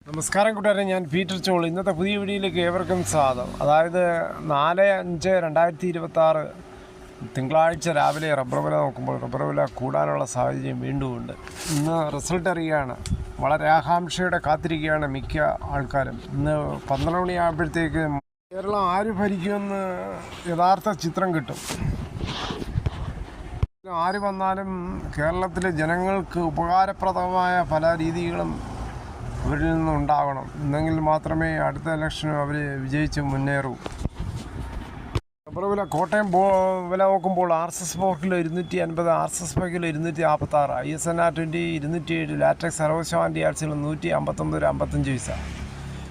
നമസ്കാരം കൂട്ടുകാരെ, ഞാൻ പീറ്റർ ചോൾ. ഇന്നത്തെ പുതിയ വീഡിയോയിലേക്ക് ഏവർക്കും സ്വാഗതം. അതായത് 4/5/2026 തിങ്കളാഴ്ച രാവിലെ റബ്ബർ വില നോക്കുമ്പോൾ റബ്ബർ വില കൂടാനുള്ള സാഹചര്യം വീണ്ടും ഉണ്ട്. ഇന്ന് റിസൾട്ട് അറിയുകയാണ്. വളരെ ആകാംക്ഷയോടെ കാത്തിരിക്കുകയാണ് മിക്ക ആൾക്കാരും. ഇന്ന് 12 മണിയാകുമ്പോഴത്തേക്ക് കേരളം ആര് ഭരിക്കുമെന്ന് യഥാർത്ഥ ചിത്രം കിട്ടും. ആര് വന്നാലും കേരളത്തിലെ ജനങ്ങൾക്ക് ഉപകാരപ്രദമായ പല രീതികളും അവരിൽ നിന്നുണ്ടാകണം. എന്നെങ്കിൽ മാത്രമേ അടുത്ത ഇലക്ഷനും അവർ വിജയിച്ച് മുന്നേറൂ. റബ്ബർ വില കോട്ടയം വില നോക്കുമ്പോൾ RSS 4 kilo 250, RSS 5 kilo 256, ISNR 20 207, latex 60% ആഴ്ചയിൽ 159 രൂപ 55 പൈസ.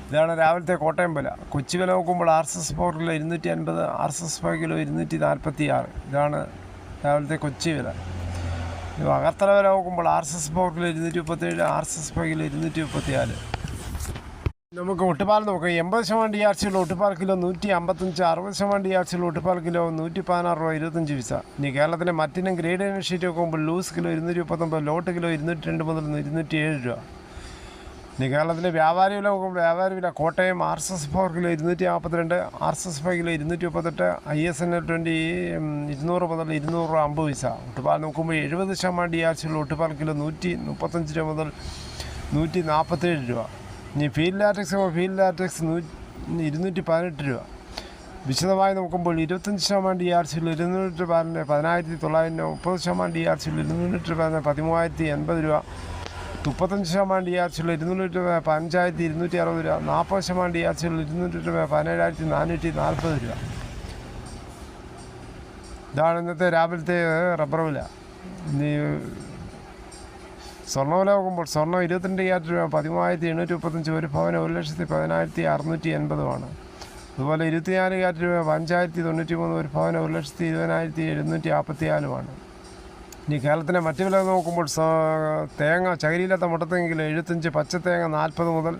ഇതാണ് രാവിലത്തെ കോട്ടയം വില. കൊച്ചി വില നോക്കുമ്പോൾ RSS 4 കിലോ 250, RSS 5 കിലോ 246. ഇതാണ് രാവിലത്തെ കൊച്ചി വില. അകത്തല വില നോക്കുമ്പോൾ RSS 4 കിലോ 237, RSS 5 കിലോ 234. നമുക്ക് ഒട്ടുപാൽ നോക്കാം. 80% DRC ഉള്ള ഒട്ടുപാൽ കിലോ 155, 60% DRC ഉള്ള ഒട്ടുപാൽ കിലോ 116 രൂപ 25 പൈസ. ഇനി കേരളത്തിലെ മറ്റിനും ഗ്രേഡ് ഷീറ്റ് നോക്കുമ്പോൾ ലൂസ് കിലോ 239, ലോട്ട് കിലോ 202 മുതൽ 207 രൂപ. ഇനി കേരളത്തിലെ വ്യാപാരി വില നോക്കുമ്പോൾ വ്യാപാരി വില Kottayam RSS 4 kilo 242, RSS 5 kilo 238, ISNR 20 200 മുതൽ 250 പൈസ. ഒട്ടുപാൽ നോക്കുമ്പോൾ 70% DRC ഉള്ള ഒട്ടുപാൽ കിലോ 135 രൂപ മുതൽ 147 രൂപ. ഇനി ഫീൽഡ് ലാറ്റക്സ് 218 രൂപ. വിശദമായി നോക്കുമ്പോൾ 25% DRC ഉള്ള 200 രൂപ 19,900, 30% DRC ഉള്ള 200 രൂപ 13,080 രൂപ, 35% DRC ഉള്ള 200 രൂപ 15,260 രൂപ, 40% DRC ഉള്ള 200 രൂപ 17,440 രൂപ. ഇതാണ് ഇന്നത്തെ രാവിലത്തെ റബ്ബർ വില. ഇനി സ്വർണ്ണവില നോക്കുമ്പോൾ സ്വർണ്ണം 22 ക്യാരറ്റ് രൂപ 13,835, ഒരു പവന് 1,10,1680. അതുപോലെ 24 ക്യാരറ്റ് രൂപ 5,093, ഒരു പവന് 1,20,754. ഇനി കേരളത്തിലെ മറ്റു വില നോക്കുമ്പോൾ തേങ്ങ ചകിരിയില്ലാത്ത മുട്ടത്തേങ്ങ കിലോ 75, പച്ചത്തേങ്ങ 40 മുതൽ,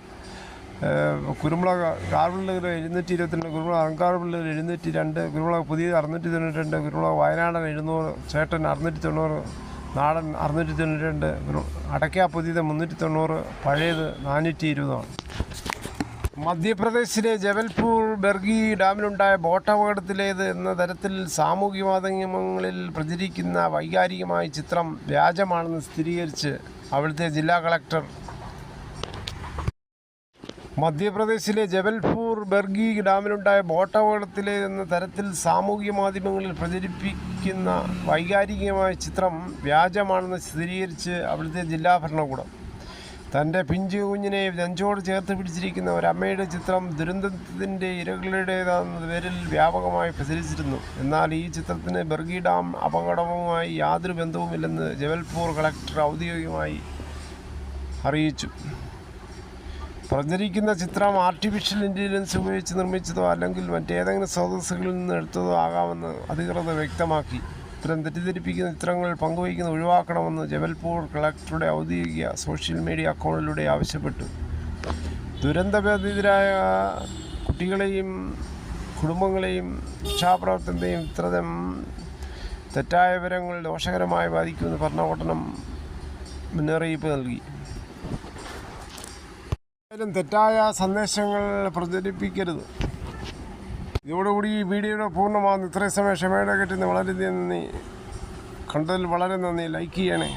കുരുമുളക് കാർബിളിൽ കിലോ 722, കുരുമുളക് അൺകാർബിളിൽ 702, കുരുമുളക് പുതിയത് 692, കുരുമുളക് വയനാടൻ 700, ചേട്ടൻ 690, നാടൻ 692, അടയ്ക്ക പുതിയത് 390, പഴയത് 420. മധ്യപ്രദേശിലെ ജബൽപൂർ ബർഗി ഡാമിലുണ്ടായ ബോട്ട് അപകടത്തിലേത് എന്ന തരത്തിൽ സാമൂഹിക മാധ്യമങ്ങളിൽ പ്രചരിക്കുന്ന വൈകാരികമായ ചിത്രം വ്യാജമാണെന്ന് സ്ഥിരീകരിച്ച് അവിടുത്തെ ജില്ലാ കളക്ടർ. മധ്യപ്രദേശിലെ ജബൽപൂർ ബർഗി ഡാമിലുണ്ടായ ബോട്ട് അപകടത്തിലേതെന്ന തരത്തിൽ സാമൂഹിക മാധ്യമങ്ങളിൽ പ്രചരിപ്പിക്കുന്ന വൈകാരികമായ ചിത്രം വ്യാജമാണെന്ന് സ്ഥിരീകരിച്ച് അവിടുത്തെ ജില്ലാ ഭരണകൂടം. തൻ്റെ പിഞ്ചു കുഞ്ഞിനെ നെഞ്ചോട് ചേർത്ത് പിടിച്ചിരിക്കുന്ന ഒരമ്മയുടെ ചിത്രം ദുരന്തത്തിൻ്റെ ഇരകളുടേതാണെന്ന പേരിൽ വ്യാപകമായി പ്രചരിച്ചിരുന്നു. എന്നാൽ ഈ ചിത്രത്തിന് ബർഗി ഡാം അപകടവുമായി യാതൊരു ബന്ധവുമില്ലെന്ന് ജബൽപൂർ കളക്ടർ ഔദ്യോഗികമായി അറിയിച്ചു. പ്രചരിക്കുന്ന ചിത്രം ആർട്ടിഫിഷ്യൽ ഇൻ്റലിജൻസ് ഉപയോഗിച്ച് നിർമ്മിച്ചതോ അല്ലെങ്കിൽ മറ്റേതെങ്കിലും സ്രോതസ്സുകളിൽ നിന്ന് എടുത്തതോ ആകാമെന്ന് അധികൃതർ വ്യക്തമാക്കി. ഇത്തരം തെറ്റിദ്ധരിപ്പിക്കുന്ന ചിത്രങ്ങൾ പങ്കുവയ്ക്കുന്നത് ഒഴിവാക്കണമെന്ന് ജബൽപൂർ കളക്ടറുടെ ഔദ്യോഗിക സോഷ്യൽ മീഡിയ അക്കൗണ്ടിലൂടെ ആവശ്യപ്പെട്ടു. ദുരന്തബാധിതരായ കുട്ടികളെയും കുടുംബങ്ങളെയും രക്ഷാപ്രവർത്തനത്തെയും ഇത്തരം തെറ്റായ വിവരങ്ങൾ ദോഷകരമായി ബാധിക്കുമെന്ന് ഭരണകൂടം മുന്നറിയിപ്പ് നൽകി. തെറ്റായ സന്ദേശങ്ങൾ പ്രചരിപ്പിക്കരുത്. ഇതോടുകൂടി ഈ വീഡിയോയുടെ പൂർണ്ണമാകുന്നു. ഇത്രയും സമയം ക്ഷമയുടെ കെട്ടുന്ന വളരെയധികം നന്ദി. കണ്ടതിൽ വളരെ നന്ദി. ലൈക്ക് ചെയ്യണേ.